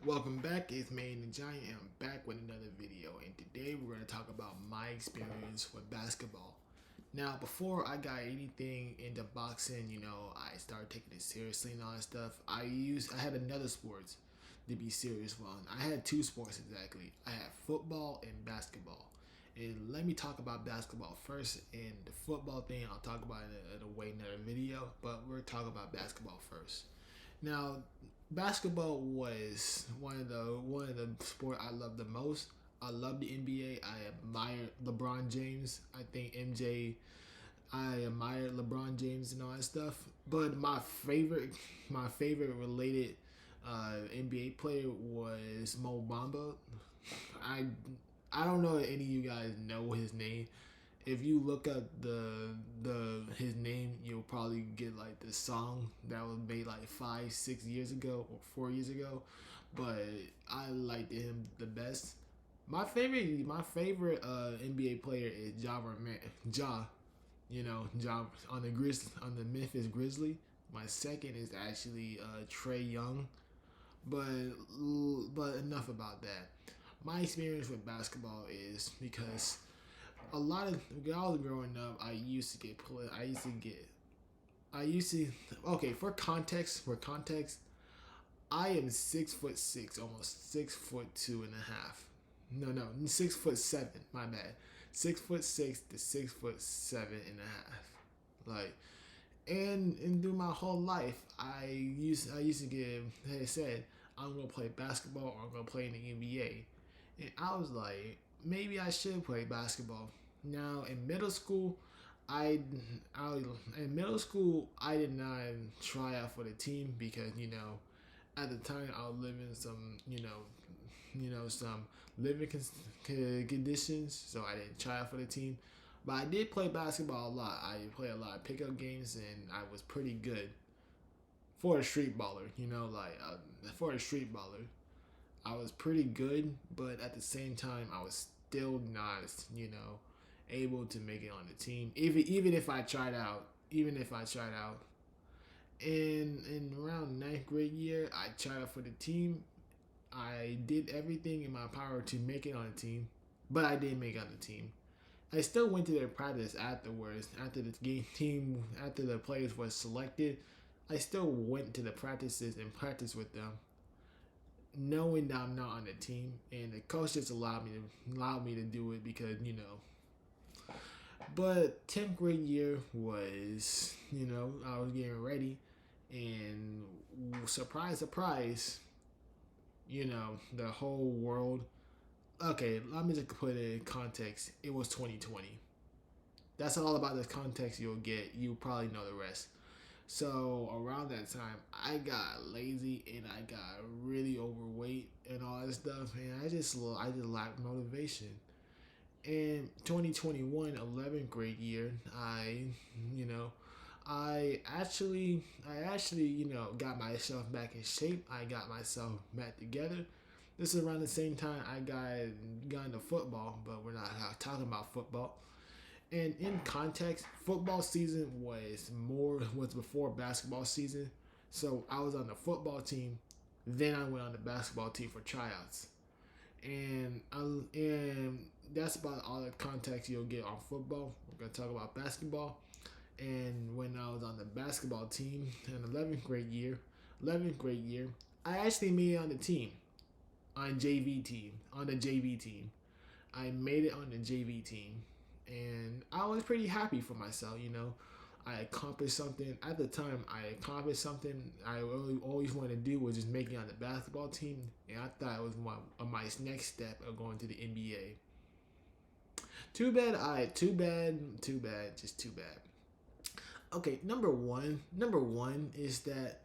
Welcome back, it's Maine the Giant, and I'm back with another video. And today we're going to talk about my experience with basketball. Now, before I got anything into boxing, I started taking it seriously and all that stuff. I had another sports to be serious on. I had two sports exactly. I had football and basketball. And let me talk about basketball first, and the football thing I'll talk about in a way another video. But we're talking about basketball first. Now, basketball was one of the sport I love the most. I love the NBA. I admire LeBron James. I think MJ. I admire LeBron James and all that stuff. But my favorite related NBA player was Mo Bamba. I I don't know if any of you guys know his name. If you look up the his name, you'll probably get like the song that was made like 5, 6 years ago or 4 years ago. But I liked him the best. My favorite NBA player is Ja. Ja on the Memphis Grizzly. My second is actually Trey Young. But enough about that. My experience with basketball is because a lot of when I was growing up, I used to get put. I used to get. I used to. Okay, for context, I am 6'6", almost 6'2" and a half. No, 6'7". My bad. 6'6" to 6'7" and a half. Like, and through my whole life, I used to get. They said I'm gonna play basketball or I'm gonna play in the NBA, and I was like, maybe I should play basketball. Now in middle school, I, I in middle school I did not try out for the team because at the time I was living some some living conditions, so I didn't try out for the team. But I did play basketball a lot. I played a lot of pickup games, and I was pretty good for a street baller. For a street baller, I was pretty good, but at the same time, I was still not, able to make it on the team. Even if I tried out, in around ninth grade year, I tried out for the team. I did everything in my power to make it on the team, but I didn't make it on the team. I still went to their practice afterwards. After the game team, after the players were selected, I still went to the practices and practiced with them, knowing that I'm not on the team, and the coach just allowed me to do it because. But 10th grade year was, I was getting ready, and surprise, surprise, the whole world. Okay, let me just put it in context. It was 2020. That's all about the context you'll get. You probably know the rest. So around that time, I got lazy and I got really overweight and all that stuff, and I just lacked motivation. In 2021, 11th grade year, you know, I actually, got myself back in shape. I got myself back together. This is around the same time I got into football, but we're not talking about football. And in context, football season was before basketball season. So I was on the football team, then I went on the basketball team for tryouts. And that's about all the context you'll get on football. We're gonna talk about basketball. And when I was on the basketball team in 11th grade year, I actually made it on the team, on the JV team. I made it on the JV team, and I was pretty happy for myself. I accomplished something at the time. I accomplished something I really always wanted to do was just making it on the basketball team, and I thought it was one of my next step of going to the NBA. Too bad, just too bad. Okay, number one is that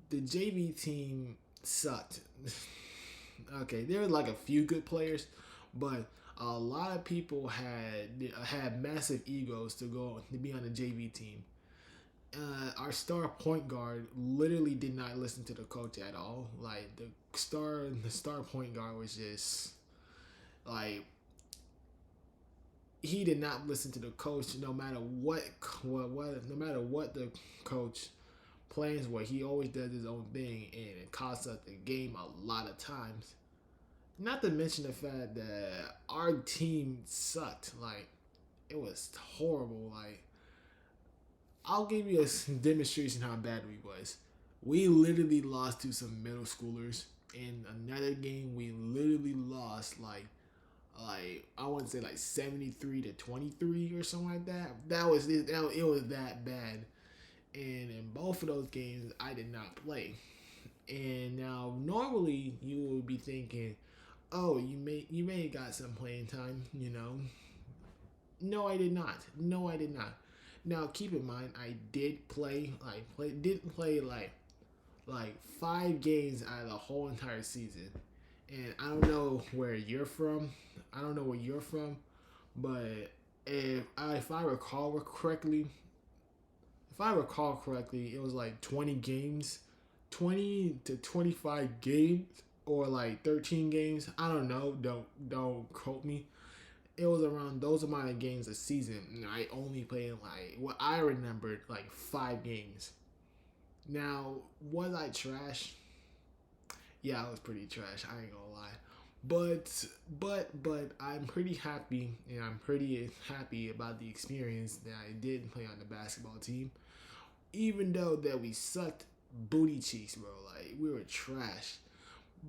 the JV team sucked. Okay, there were like a few good players, but a lot of people had massive egos to go to be on the JV team. Our star point guard literally did not listen to the coach at all. Like the star point guard was just like he did not listen to the coach no matter what no matter what the coach plans where he always does his own thing and it costs us the game a lot of times. Not to mention the fact that our team sucked. Like, it was horrible. Like, I'll give you a demonstration how bad we was. We literally lost to some middle schoolers. In another game, we literally lost like I want to say like 73-23 or something like that. That was it. It was that bad. And in both of those games, I did not play. And now normally you would be thinking, oh, you may have got some playing time, you know. No, I did not. No, I did not. Now keep in mind, I did play didn't play like 5 games out of the whole entire season. And I don't know where you're from. I don't know where you're from, but if I recall correctly, it was like 20 games, 20 to 25 games, or like 13 games. I don't know. Don't quote me. It was around those amount of games a season. And I only played like what I remembered like 5 games. Now, was I trash? Yeah, I was pretty trash. I ain't gonna lie. But I'm pretty happy, and I'm pretty happy about the experience that I did play on the basketball team. Even though that we sucked booty cheeks, bro. Like, we were trash.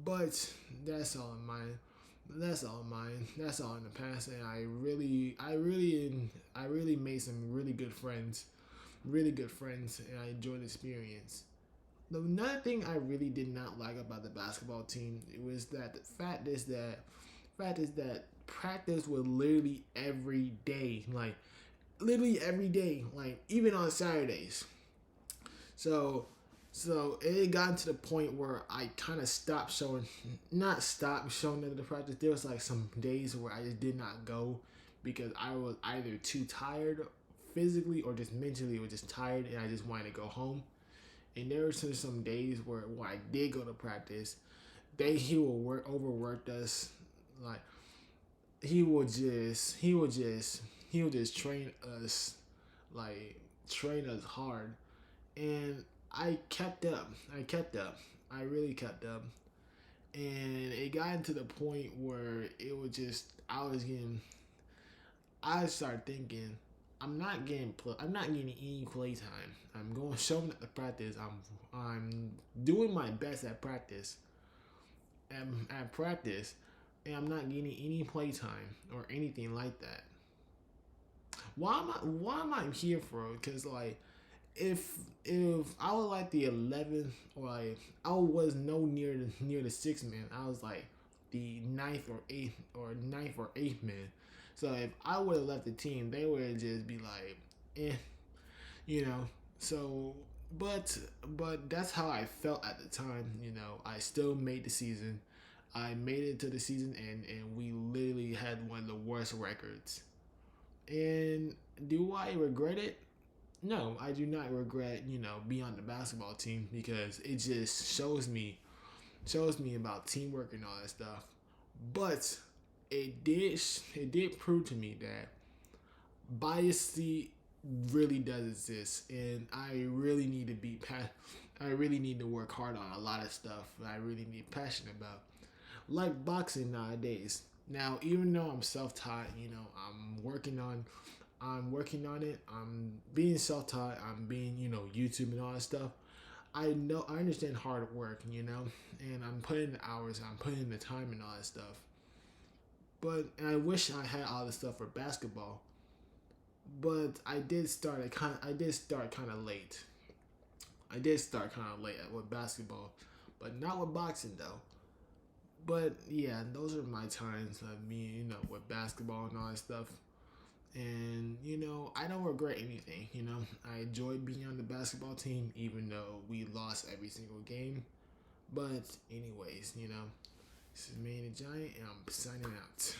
But that's all in mine. That's all mine. That's all in the past, and I really made some really good friends, and I enjoyed the experience. Another thing I really did not like about the basketball team was that the fact is that practice was literally every day, like literally every day, like even on Saturdays. So it got to the point where I kind of stopped showing, not stopped showing up to the practice. There was like some days where I just did not go because I was either too tired physically or just mentally, or just tired, and I just wanted to go home. And there were some days where when I did go to practice, he would overworked us. Like, he would just train us, like train us hard. And I kept up. I really kept up. And it got into the point where it was just I started thinking, I'm not getting any play time. I'm going showing up to practice. I'm doing my best at practice. At practice, and I'm not getting any play time or anything like that. Why am I here for? Because like if I was like the 11th, or like I was no near the 6th man, I was like the ninth or eighth man. So if I would have left the team, they would just be like, eh, you know. So, but that's how I felt at the time. You know, I still made the season. I made it to the season, and we literally had one of the worst records. And do I regret it? No, I do not regret, being on the basketball team, because it just shows me about teamwork and all that stuff. But it did prove to me that bias really does exist, and I really need to work hard on a lot of stuff that I really need passionate about, like boxing nowadays. Now, even though I'm self-taught, I'm working on it. I'm being self-taught. I'm being, YouTube and all that stuff. I understand hard work, and I'm putting the hours, I'm putting the time and all that stuff. But and I wish I had all this stuff for basketball. But I did start kind of late. I did start kind of late with basketball, but not with boxing though. But yeah, those are my times of me, with basketball and all that stuff. And I don't regret anything. I enjoyed being on the basketball team, even though we lost every single game. But anyways, this is me and the Giant, and I'm signing out.